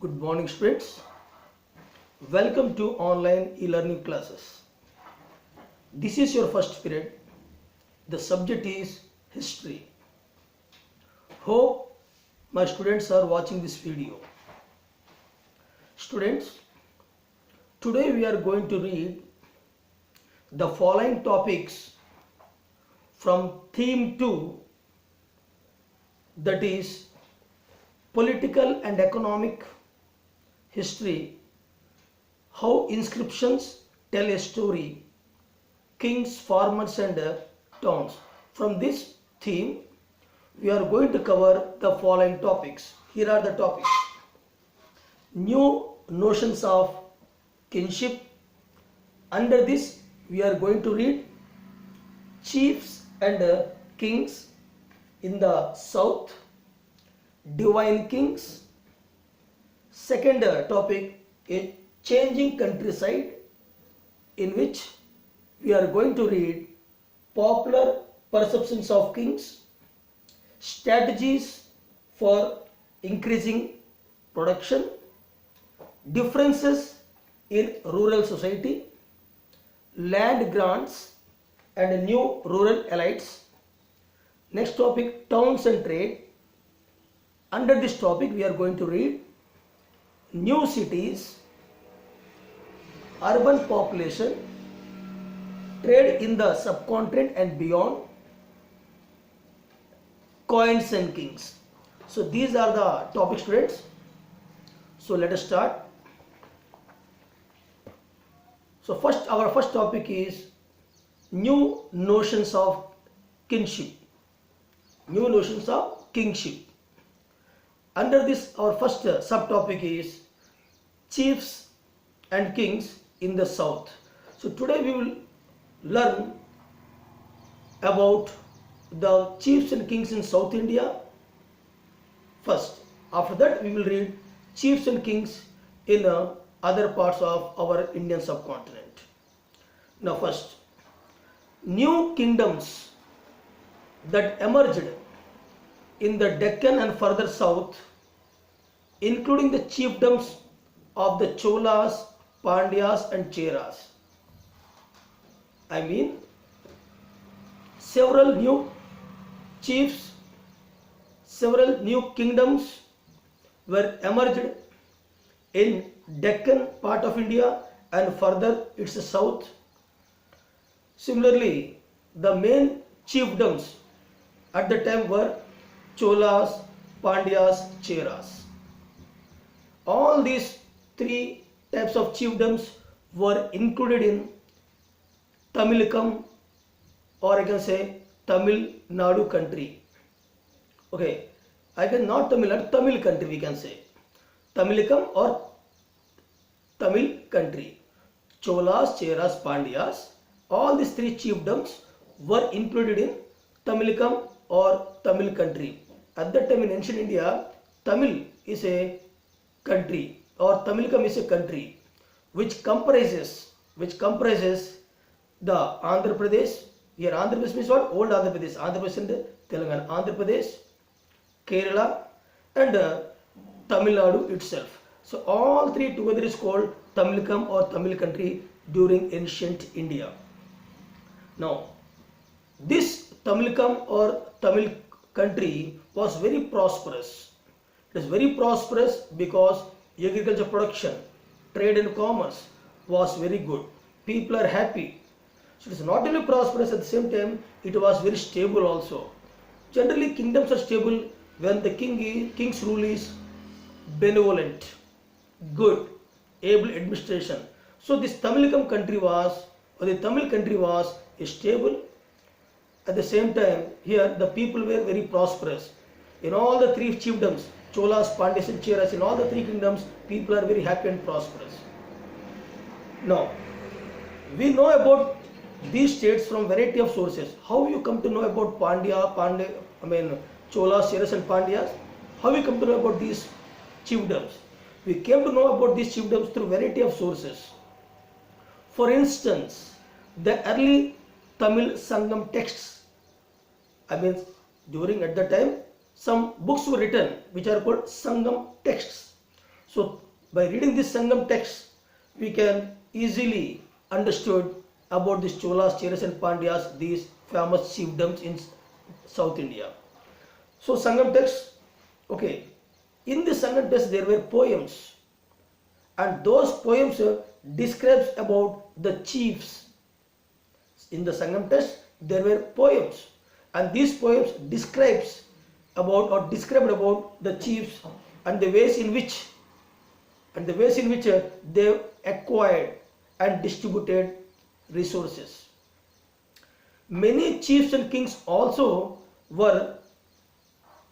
Good morning, students. Welcome to online e-learning classes. This is your first period. The subject is history. Hope my students are watching this video. Students, today we are going to read the following topics from theme 2, that is political and economic history, how inscriptions tell a story, kings, farmers and towns. From this theme, we are going to cover the following topics. Here are the topics. New notions of kinship. Under this, we are going to read chiefs and kings in the south, divine kings. Second topic, a changing countryside, in which we are going to read popular perceptions of kings, strategies for increasing production, differences in rural society, land grants and new rural elites. Next topic, towns and trade. Under this topic, we are going to read new cities, urban population, trade in the subcontinent and beyond, coins and kings. So these are the topics, students. So let us start. So our first topic is new notions of kinship. New notions of kingship. Under this, our first subtopic is chiefs and kings in the south. So today we will learn about the chiefs and kings in South India first. After that, we will read chiefs and kings in other parts of our Indian subcontinent. Now first, new kingdoms that emerged in the Deccan and further south, including the chiefdoms of the Cholas, Pandyas and Cheras. I mean, several new chiefs, several new kingdoms were emerged in Deccan part of India and further its south. Similarly, the main chiefdoms at the time were Cholas, Pandyas, Cheras. All these three types of chiefdoms were included in Tamilakam, or I can say Tamil Nadu country. Okay, I can not Tamil Nadu, Tamil country we can say. Tamilakam or Tamil country. Cholas, Cheras, Pandyas, all these three chiefdoms were included in Tamilakam or Tamil country. At that time in ancient India, Tamil is a country, or Tamilakam is a country which comprises the Andhra Pradesh. Here Andhra Pradesh means what? Old Andhra Pradesh. Andhra Pradesh and Telangana. Andhra Pradesh, Kerala and Tamil Nadu itself. So all three together is called Tamilakam or Tamil country during ancient India. Now this Tamilakam or Tamil country was very prosperous. It is very prosperous because agriculture production, trade and commerce was very good. People are happy. So it is not only prosperous, at the same time it was very stable also. Generally kingdoms are stable when the king's rule is benevolent, good, able administration. So this Tamil country was stable. At the same time, here the people were very prosperous. In all the three chiefdoms, Cholas, Pandyas and Cheras, in all the three kingdoms, people are very happy and prosperous. Now, we know about these states from variety of sources. How you come to know about Cholas, Cheras and Pandyas? How we come to know about these chiefdoms? We came to know about these chiefdoms through variety of sources. For instance, the early Tamil Sangam texts, during at the time, some books were written which are called Sangam texts. So by reading this Sangam text, we can easily understood about these Cholas, Cheras and Pandyas, these famous chiefdoms in South India. So Sangam text, okay, in the Sangam text there were poems, and those poems describes about the chiefs. In the Sangam text there were poems, and these poems describes about or described about the chiefs and the ways in which they acquired and distributed resources. Many chiefs and kings also were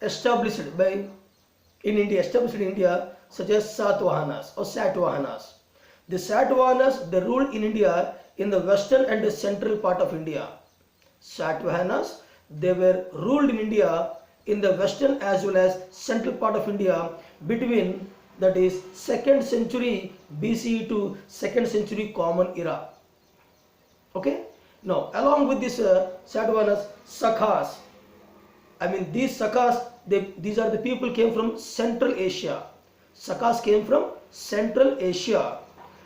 established in India, such as Satavahanas or Satavahanas. The Satavahanas, they ruled in India in the western and the central part of India. Satavahanas, they were ruled in India in the western as well as central part of India between, that is, 2nd century BCE to 2nd century Common Era. Okay. Now, along with this Satavahanas, Sakhas. These Sakhas, these are the people came from Central Asia. Sakhas came from Central Asia,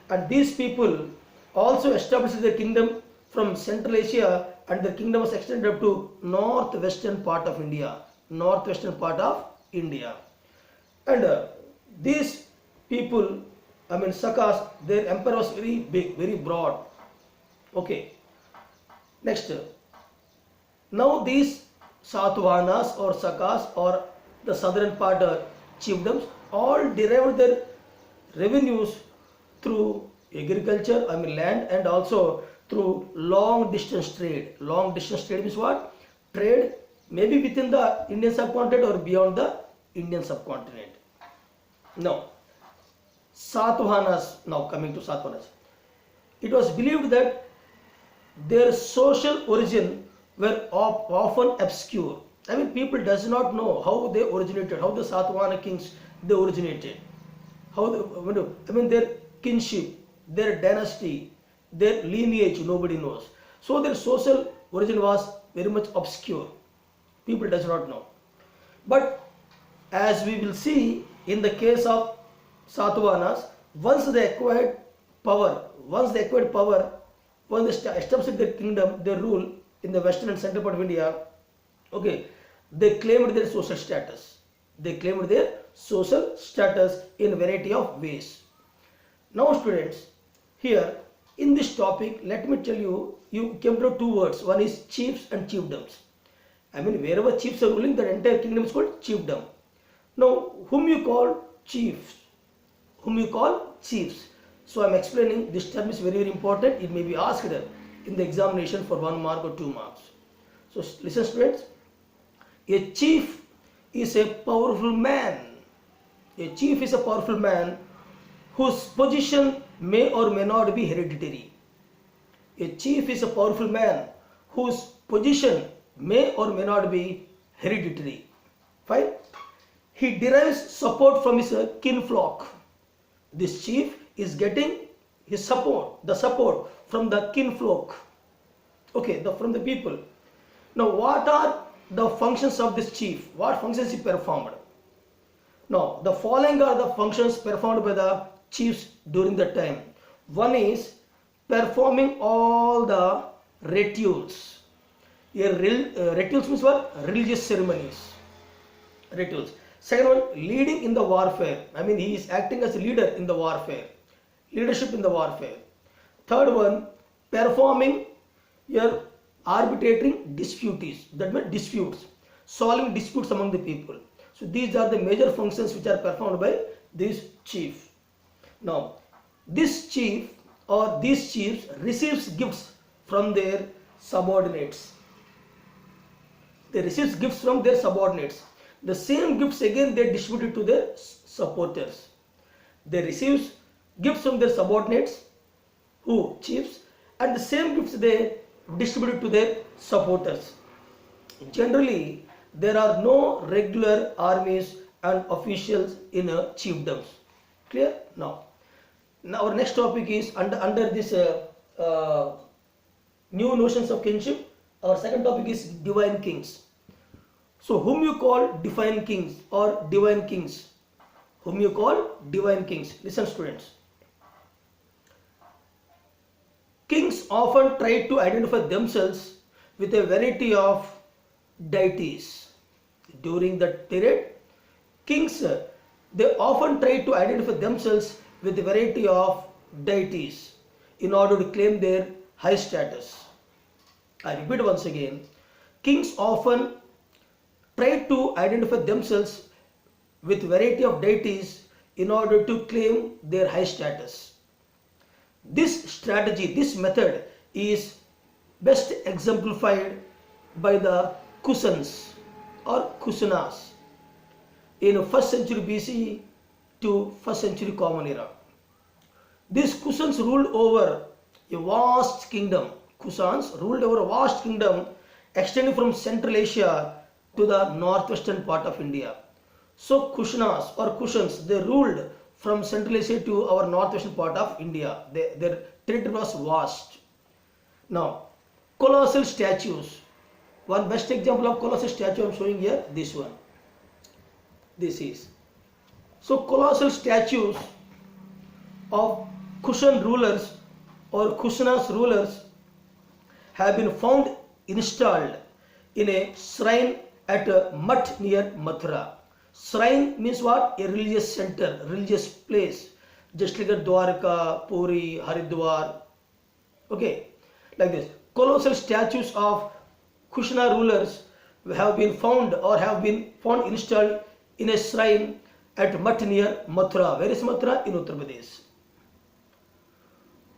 and these people also established their kingdom from Central Asia, and their kingdom was extended up to northwestern part of India. And these people, Sakas, their empire was very big, very broad. Okay. Next, now these Satavahanas or Sakas or the southern part chiefdoms all derived their revenues through agriculture, land, and also through long distance trade. Long distance trade means what? Trade maybe within the Indian subcontinent or beyond the Indian subcontinent. Now, Satavahanas, now coming to Satavahanas, it was believed that their social origin were often obscure. People does not know how they originated, how the Satavahana kings they originated, how their kinship, their dynasty, their lineage, nobody knows. So their social origin was very much obscure. People does not know. But as we will see in the case of Satavahanas, once they acquired power, once they established their kingdom, their rule in the western and central part of India, okay, they claimed their social status. They claimed their social status in a variety of ways. Now students, here in this topic, let me tell you, you came to two words. One is chiefs and chiefdoms. Wherever chiefs are ruling, the entire kingdom is called chiefdom. Now, whom you call chiefs? Whom you call chiefs? So I am explaining, this term is very, very important. It may be asked in the examination for 1 mark or 2 marks. So listen students, a chief is a powerful man. A chief is a powerful man whose position may or may not be hereditary. A chief is a powerful man whose position may or may not be hereditary. Fine. He derives support from his kinfolk. This chief is getting his support, the support from the kinfolk. Okay, from the people. Now, what are the functions of this chief? What functions he performed? Now, the following are the functions performed by the chiefs during that time. One is performing all the rituals. Rituals means what? Religious ceremonies. Rituals. Second one, leading in the warfare. He is acting as a leader in the warfare. Leadership in the warfare. Third one, performing your arbitrating disputes. That means disputes. Solving disputes among the people. So these are the major functions which are performed by this chief. Now, this chief or these chiefs receives gifts from their subordinates. They receive gifts from their subordinates. The same gifts again they distribute to their supporters. They receive gifts from their subordinates, who chiefs, and the same gifts they distribute to their supporters. Generally, there are no regular armies and officials in chiefdoms. Clear? Now our next topic is under this new notions of kinship. Our second topic is divine kings. So whom you call divine kings or divine kings? whom you call divine kings. Listen, students. Kings often try to identify themselves with a variety of deities. During that period, kings they often try to identify themselves with a variety of deities in order to claim their high status. I repeat once again, kings often try to identify themselves with variety of deities in order to claim their high status. This strategy, this method is best exemplified by the Kusans or Kusanas in 1st century BCE to 1st century Common Era. These Kusans ruled over a vast kingdom. Kusans ruled over a vast kingdom extending from Central Asia to the northwestern part of India. So Kushanas or Kushans, they ruled from Central Asia to our northwestern part of India. Their territory was vast. Now, colossal statues. One best example of colossal statue I am showing here, this one. This is. So colossal statues of Kushan rulers or Kushanas rulers have been found installed in a shrine at Math near Mathura. Shrine means what? A religious center, religious place, just like a Dwarka, Puri, Haridwar. Okay, like this. Colossal statues of Kushana rulers have been found installed in a shrine at Math near Mathura. Where is Mathura? In Uttar Pradesh.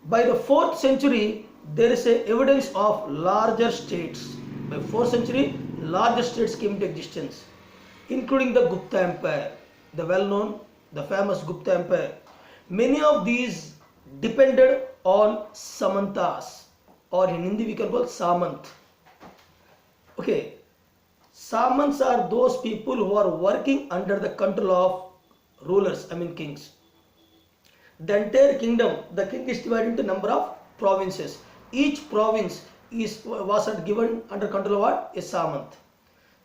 By the 4th century, there is a evidence of larger states. By 4th century, larger states came into existence, including the Gupta Empire, the well-known, the famous Gupta Empire. Many of these depended on Samantas, or in Hindi we can call Samant. Okay, Samants are those people who are working under the control of rulers, kings. The entire kingdom, the king is divided into number of provinces. Each province was given under control of what? A Samant.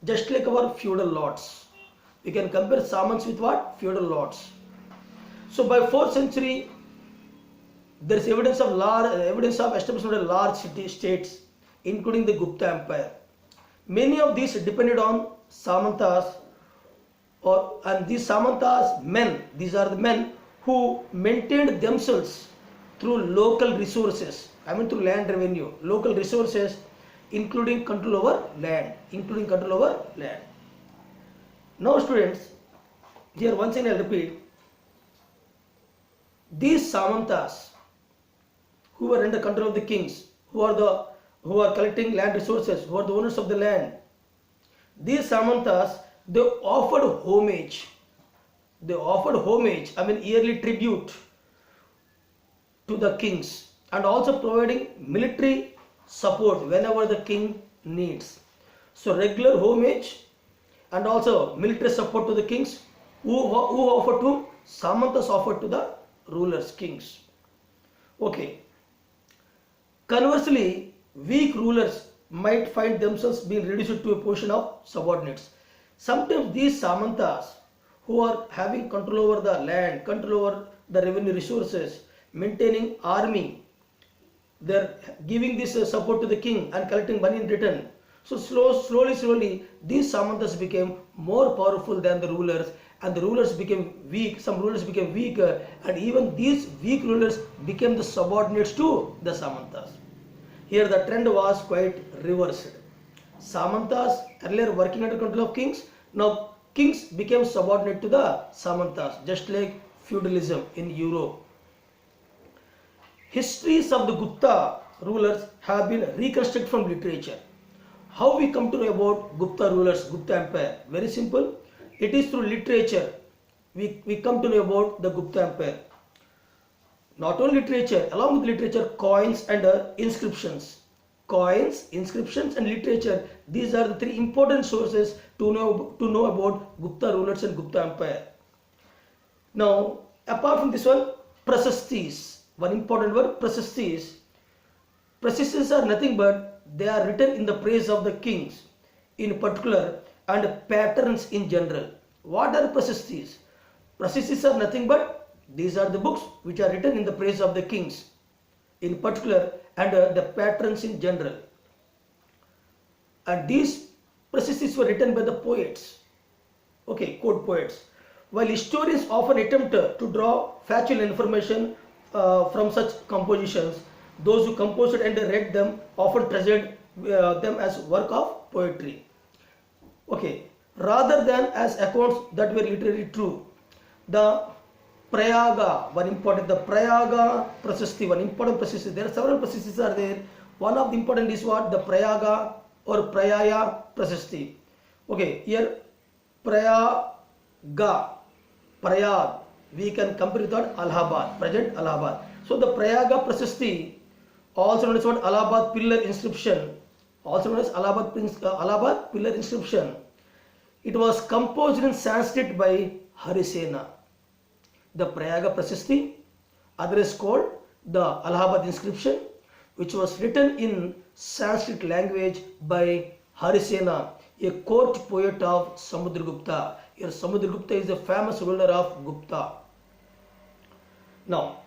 Just like our feudal lords. We can compare Samants with what? Feudal lords. So by 4th century, there is evidence of establishment of large states, including the Gupta Empire. Many of these depended on Samantas, and these Samantas men, these are the men who maintained themselves through local resources, through land revenue, local resources, including control over land, Now students, here once again I will repeat, these Samantas who were under control of the kings, who are collecting land resources, who are the owners of the land, these Samantas, they offered homage, yearly tribute to the kings, and also providing military support whenever the king needs. So regular homage and also military support to the kings. Who offered to? Samantas offered to the rulers, kings. Okay. Conversely, weak rulers might find themselves being reduced to a position of subordinates. Sometimes these Samantas, who are having control over the land, control over the revenue resources, maintaining army, they are giving this support to the king and collecting money in return. So slowly, these Samantas became more powerful than the rulers, and the rulers became weak. Some rulers became weaker, and even these weak rulers became the subordinates to the Samantas. Here the trend was quite reversed. Samantas earlier working under control of kings, now kings became subordinate to the Samantas, just like feudalism in Europe. Histories of the Gupta rulers have been reconstructed from literature. How we come to know about Gupta rulers, Gupta Empire? Very simple. It is through literature. We come to know about the Gupta Empire. Not only literature, along with literature, coins and inscriptions. Coins, inscriptions and literature, these are the three important sources to know about Gupta rulers and Gupta Empire. Now, apart from this one, prasastis. One important word, prasastis. Prasastis are nothing but they are written in the praise of the kings in particular and patterns in general. What are prasastis? Processes are nothing but these are the books which are written in the praise of the kings in particular and the patrons in general. And these processes were written by the poets, okay, court poets. While historians often attempt to draw factual information from such compositions, those who composed and read them often present them as work of poetry, okay, rather than as accounts that were literally true. The Prayaga, the Prayaga Prasasti, one important Prasasti. There are several Prasastis are there. One of the important is what? The Prayaga or Prayaya Prasasti. Okay, here Prayaga, Prayag, we can compare with what? Allahabad, present Allahabad. So the Prayaga Prasasti, also known as what? Allahabad Pillar Inscription, also known as Allahabad Pillar Inscription. It was composed in Sanskrit by Harisena. The Prayaga Prasasti, otherwise called the Allahabad Inscription, which was written in Sanskrit language by Harisena, a court poet of Samudragupta. Here Samudragupta is the famous ruler of Gupta. Now,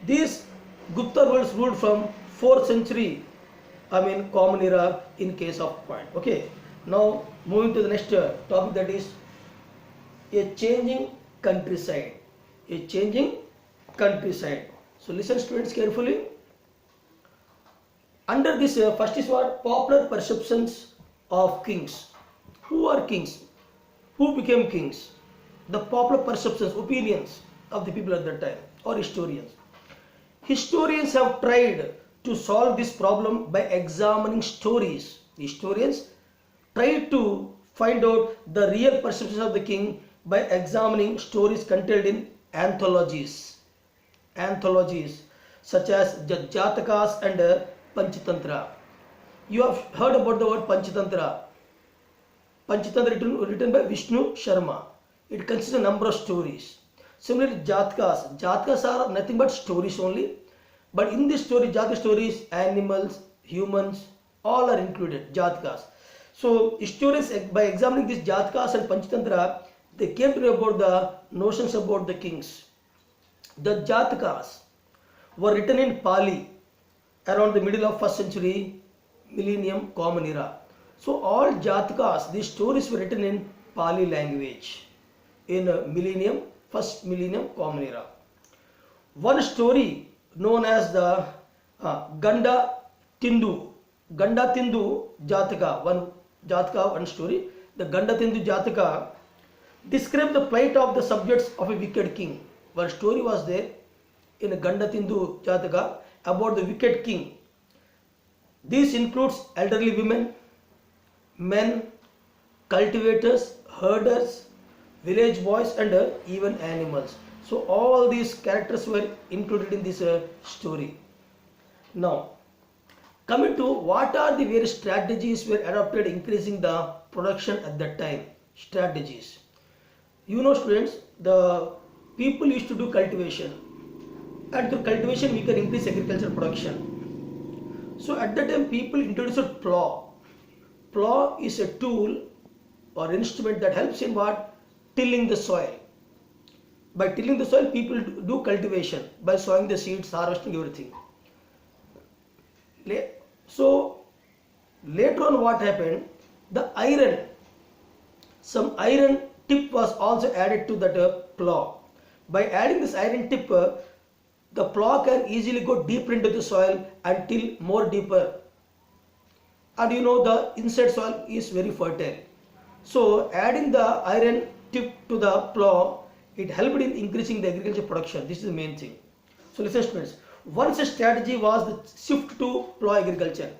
these Gupta rulers ruled from 4th century, Common Era in case of point. Okay, now moving to the next topic, that is a changing countryside. A changing countryside. So listen students carefully. Under this first is what? Popular perceptions of kings. Who are kings? Who became kings? The popular perceptions, opinions of the people at that time, or historians. Historians have tried to solve this problem by examining stories. Historians try to find out the real perceptions of the king by examining stories contained in anthologies. Anthologies such as Jatakas and Panchatantra. You have heard about the word Panchatantra. Panchatantra written by Vishnu Sharma. It consists of a number of stories. Similarly, Jatakas. Jatakas are nothing but stories only. But in this story, Jataka stories, animals, humans, all are included, Jatakas. So historians, by examining these Jatakas and Panchatantra, they came to know about the notions about the kings. The Jatakas were written in Pali around the middle of 1st century millennium Common Era. So all Jatakas, these stories were written in Pali language in first millennium Common Era. One story known as the Ganda Tindu Jataka, one story, the Ganda Tindu Jataka described the plight of the subjects of a wicked king. One story was there in Ganda Tindu Jataka about the wicked king. This includes elderly women, men, cultivators, herders, village boys and even animals. So all these characters were included in this story. Now, coming to what are the various strategies were adopted increasing the production at that time. Strategies. You know students, the people used to do cultivation, and through cultivation we can increase agricultural production. So at that time people introduced plough. Plough is a tool or instrument that helps in what? Tilling the soil. By tilling the soil, people do cultivation by sowing the seeds, harvesting everything. So later on what happened? The iron, some iron tip was also added to that plough. By adding this iron tip, the plough can easily go deeper into the soil and till more deeper. And you know the inside soil is very fertile. So adding the iron tip to the plough, it helped in increasing the agriculture production. This is the main thing. So listen students, one such strategy was the shift to plough agriculture.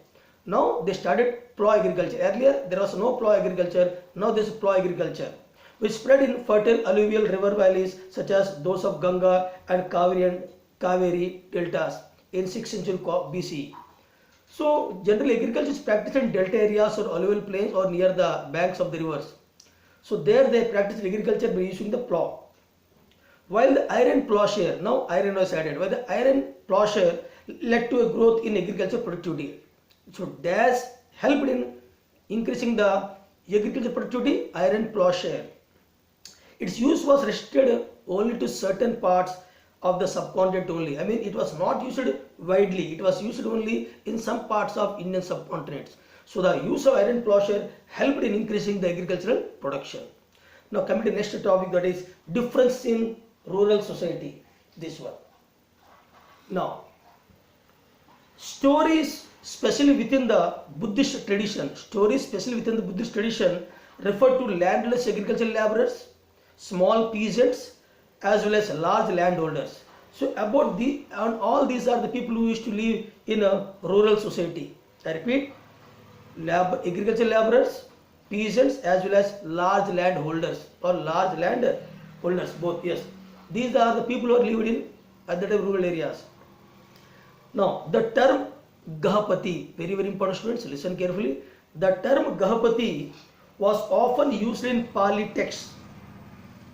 Now they started plough agriculture. Earlier there was no plough agriculture. Now there is plough agriculture, which spread in fertile alluvial river valleys such as those of Ganga and Kaveri deltas in 6th century BC. So generally agriculture is practiced in delta areas or alluvial plains or near the banks of the rivers. So there they practiced agriculture by using the plough. While the iron plowshare, now iron was added, while the iron plowshare led to a growth in agriculture productivity. So that helped in increasing the agriculture productivity, iron plowshare. its use was restricted only to certain parts of the subcontinent only. I mean, it was not used widely. It was used only in some parts of Indian subcontinent. So the use of iron plowshare helped in increasing the agricultural production. Now coming to next topic, that is difference in rural society. This one. Now, stories especially within the Buddhist tradition, refer to landless agricultural laborers, small peasants, as well as large landowners. So about and all these are the people who used to live in a rural society. I repeat, agricultural laborers, peasants, as well as large landholders or large land holders, both. Yes, these are the people who are lived in at the time rural areas. Now the term Gahapati, very important students, listen carefully. The term Gahapati was often used in Pali texts.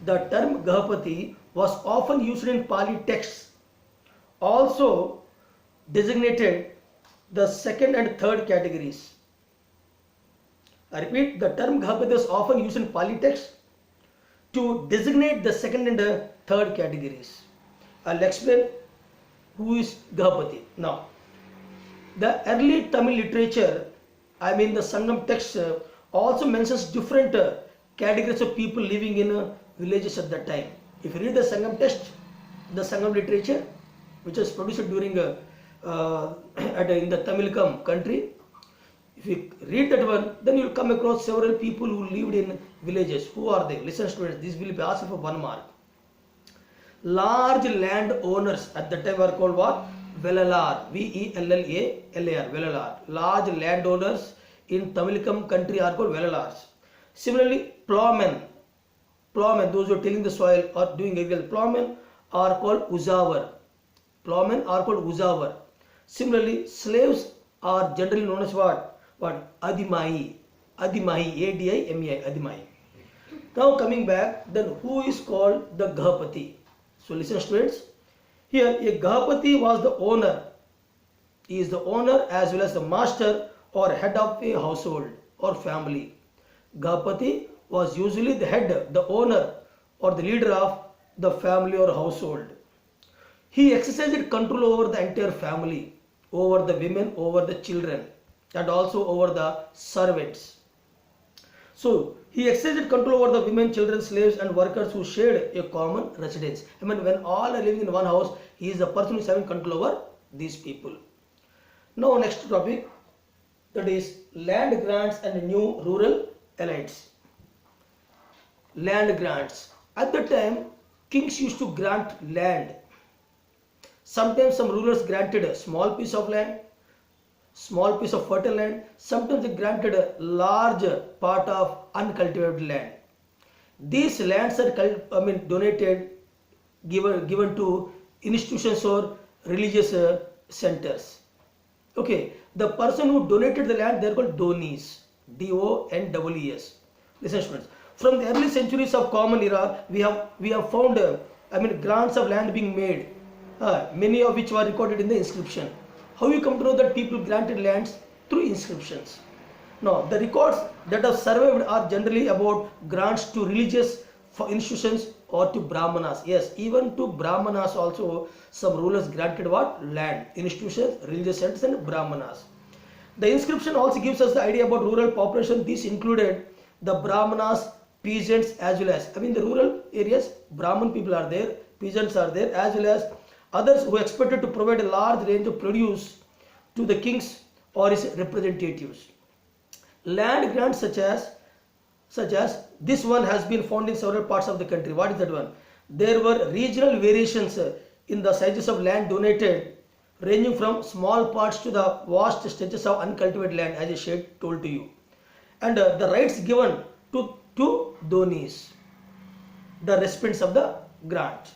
The term Gahapati was often used in Pali texts. Also designated the second and third categories. I repeat, the term Gahapati was often used in Pali texts to designate the second and third categories. I'll explain who is Gahapati. Now, the early Tamil literature, I mean the Sangam text, also mentions different categories of people living in villages at that time. If you read the Sangam text, the Sangam literature, which was produced during in the Tamilkam country, if you read that one, then you will come across several people who lived in villages. Who are they? Listen, students, this will be asked for 1 mark. Large land owners at the time were called what? Velalar, Vellalar, Velalar. Large landowners in Tamilkam country are called Velalars. Similarly, plowmen, those who are tilling the soil or doing agriculture, plowmen are called Uzavar. Similarly, slaves are generally known as what? Adimai, Adimai, Adimai. Now coming back, then who is called the Gahapati? So listen, students. Here, a Gahapati was the owner. He is the owner as well as the master or head of a household or family. Gahapati was usually the head, the owner or the leader of the family or household. He exercised control over the entire family, over the women, over the children, and also over the servants. So he exercised control over the women, children, slaves, and workers who shared a common residence. I mean, when all are living in one house, he is the person who is having control over these people. Now, next topic, that is land grants and new rural elites. Land grants. At the time, kings used to grant land. Sometimes some rulers granted a small piece of land, small piece of fertile land. Sometimes they granted a large part of uncultivated land. These lands are donated, given to institutions or religious centers. Okay, the person who donated the land, they are called donis, D-O-N-E-S. Listen, students. From the early centuries of Common Era, we have found grants of land being made, many of which were recorded in the inscription. How you come to know that people granted lands? Through inscriptions. Now, the records that have survived are generally about grants to religious institutions or to Brahmanas. Yes, even to Brahmanas also some rulers granted what? Land, institutions, religious centers and Brahmanas. The inscription also gives us the idea about rural population. This included the Brahmanas, peasants, as well as, the rural areas, Brahman people are there, peasants are there, as well as others who expected to provide a large range of produce to the kings or his representatives. Land grants such as this one has been found in several parts of the country. What is that one? There were regional variations in the sizes of land donated, ranging from small parts to the vast stretches of uncultivated land, as I told to you. And the rights given to donis, the recipients of the grant.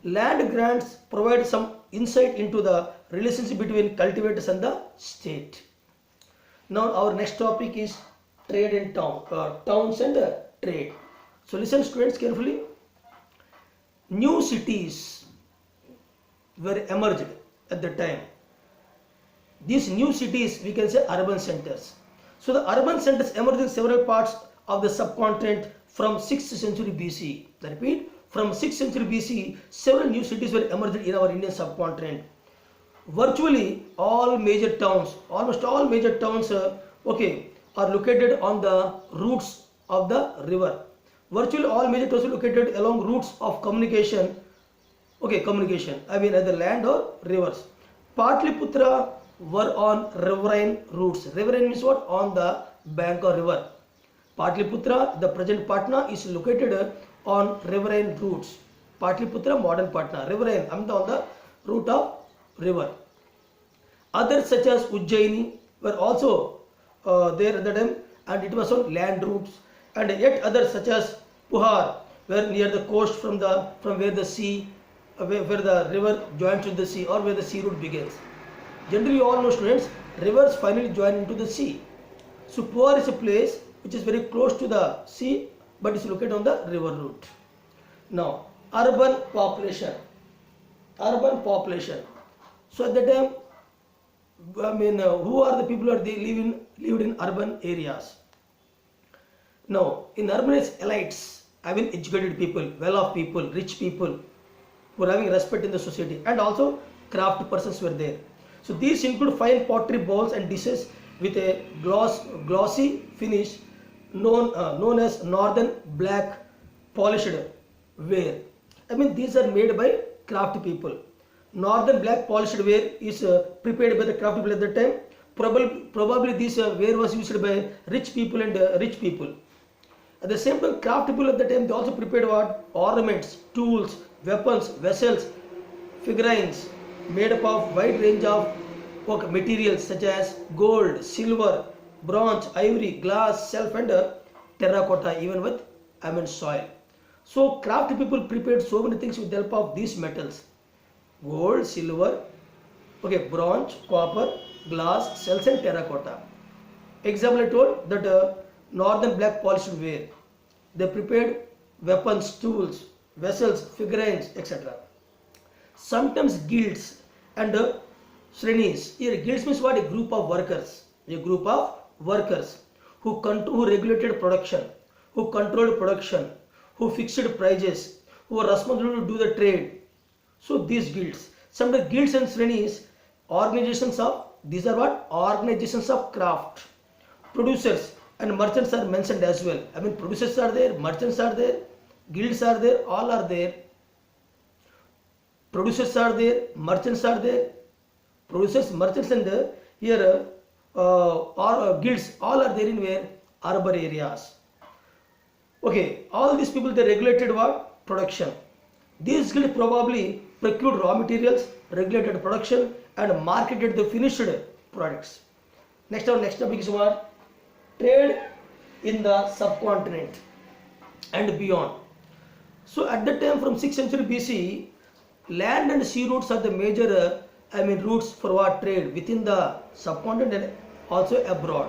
Land grants provide some insight into the relationship between cultivators and the state. Now our next topic is trade and towns and trade. So listen, students, carefully. New cities were emerged at the time. These new cities, we can say urban centers. So the urban centers emerged in several parts of the subcontinent from 6th century BC. I repeat, from 6th century BC, several new cities were emerged in our Indian subcontinent. Virtually all major towns, almost all major towns, are located on the routes of the river. Virtually all major towns are located along routes of communication. Communication. I mean either land or rivers. Patliputra were on riverine routes. Riverine means what? On the bank or river. Patliputra, the present Patna, is located on riverine routes. Patliputra, modern Patna. Riverine, on the route of river. Others such as Ujjaini were also there at the time, and it was on land routes. And yet others such as Puhar were near the coast from where the sea, where the river joins with the sea, or where the sea route begins. Generally, all know students, rivers finally join into the sea. So Puhar is a place which is very close to the sea, but is located on the river route. Now, urban population. Urban population. So at that time, who are the people who lived in urban areas? Now, in urban areas, elites, educated people, well-off people, rich people, who are having respect in the society, and also craft persons were there. So these include fine pottery bowls and dishes with a glossy finish known as northern black polished ware. These are made by craft people. Northern black polished ware is prepared by the craft people at that time. Probably this ware was used by rich people and rich people. At the same time, craft people at the time, they also prepared what? Ornaments, tools, weapons, vessels, figurines made up of wide range of materials such as gold, silver, bronze, ivory, glass, self, and terracotta, even with soil. So craft people prepared so many things with the help of these metals: gold, silver, bronze, copper, glass, cells, and terracotta. Example, I told that northern black polished ware. They prepared weapons, tools, vessels, figurines, etc. Sometimes guilds and shrenis. Here guilds means what? A group of workers. A group of workers who regulated production, who controlled production, who fixed prices, who were responsible to do the trade. So these guilds. Sometimes guilds and shrenis, these are what? Organizations of craft. Producers and merchants are mentioned as well. Producers are there, merchants are there, guilds are there, all are there. Producers are there, merchants are there. Producers, merchants, and here guilds, all are there in where? Urban areas. All these people, they regulated what? Production. These guilds probably procured raw materials, regulated production, and marketed the finished products. Next topic is what? Trade in the subcontinent and beyond. So at that time, from 6th century BC, land and sea routes are the major routes for what? Trade within the subcontinent and also abroad.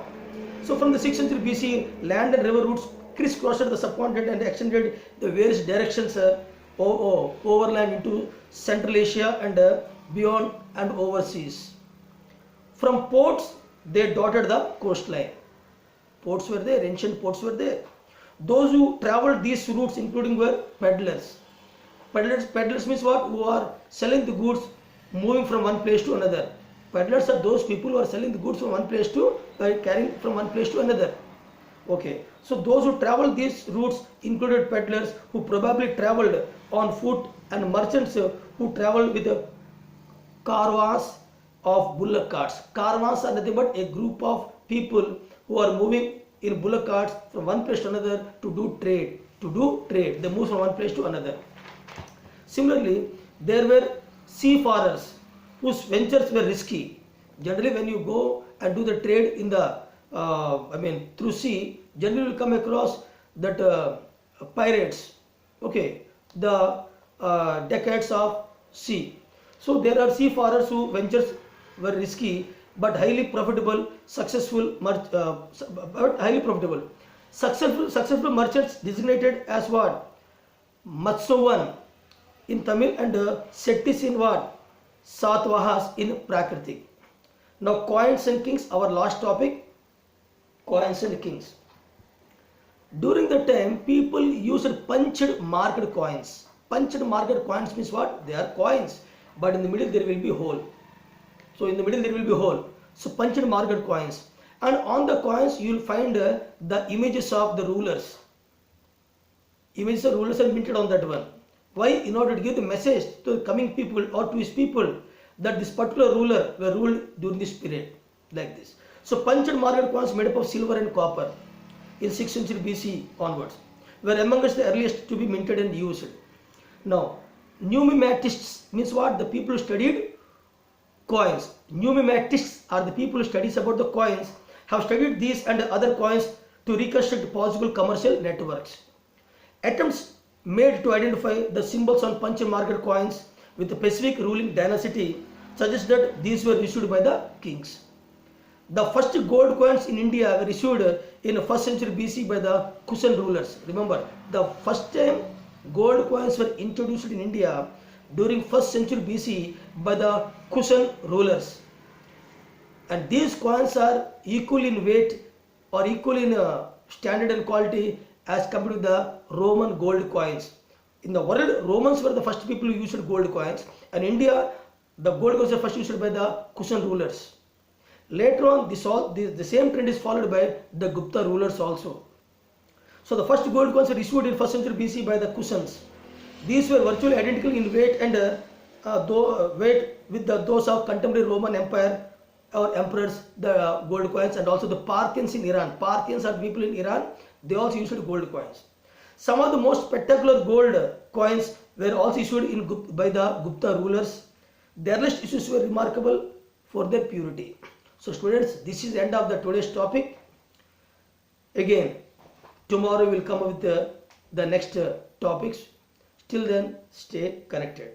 So from the 6th century BC, land and river routes crisscrossed the subcontinent and extended the various directions overland into Central Asia and beyond and overseas. From ports, they dotted the coastline. Ports were there, ancient ports were there. Those who traveled these routes, including, were peddlers. Peddlers means what? Who are selling the goods, moving from one place to another. Peddlers are those people who are selling the goods from one place to, carrying from one place to another. So those who traveled these routes included peddlers, who probably traveled on foot, and merchants who traveled with caravans of bullock carts. Caravans are nothing but a group of people who are moving in bullock carts from one place to another to do trade. They move from one place to another. Similarly, there were seafarers whose ventures were risky. Generally, when you go and do the trade in the through sea, generally you will come across that pirates. The decades of sea. So there are seafarers whose ventures were risky but highly profitable, successful Successful merchants designated as what? Matsovan in Tamil and Settis in what? Satvahas in Prakritic. Now coins and kings, our last topic, coins and kings. During the time, people used punched marked coins. Punched marked coins means what? They are coins, but in the middle there will be hole. So in the middle there will be hole. So punched marked coins, and on the coins you will find the images of the rulers. Images of rulers are minted on that one. Why? In order to give the message to the coming people or to his people that this particular ruler were ruled during this period, like this. So punched marked coins made up of silver and copper in 6th century BC onwards were amongst the earliest to be minted and used. Now, numismatists means what? The people who studied coins. Numismatists are the people who studies about the coins, have studied these and other coins to reconstruct possible commercial networks. Attempts made to identify the symbols on punched marked coins with a specific ruling dynasty suggest that these were issued by the kings. The first gold coins in India were issued in 1st century BC by the Kushan rulers. Remember, the first time gold coins were introduced in India during 1st century BC by the Kushan rulers. And these coins are equal in weight or equal in standard and quality as compared to the Roman gold coins. In the world, Romans were the first people who used gold coins, and India, the gold coins were first used by the Kushan rulers. Later on, the same trend is followed by the Gupta rulers also. So the first gold coins were issued in 1st century BC by the Kushans. These were virtually identical in weight and weight with those of contemporary Roman Empire or emperors, the gold coins, and also the Parthians in Iran. Parthians are people in Iran. They also used gold coins. Some of the most spectacular gold coins were also issued by the Gupta rulers. Their earliest issues were remarkable for their purity. So students, this is the end of the today's topic. Again, tomorrow we will come up with the next topics. Till then, stay connected.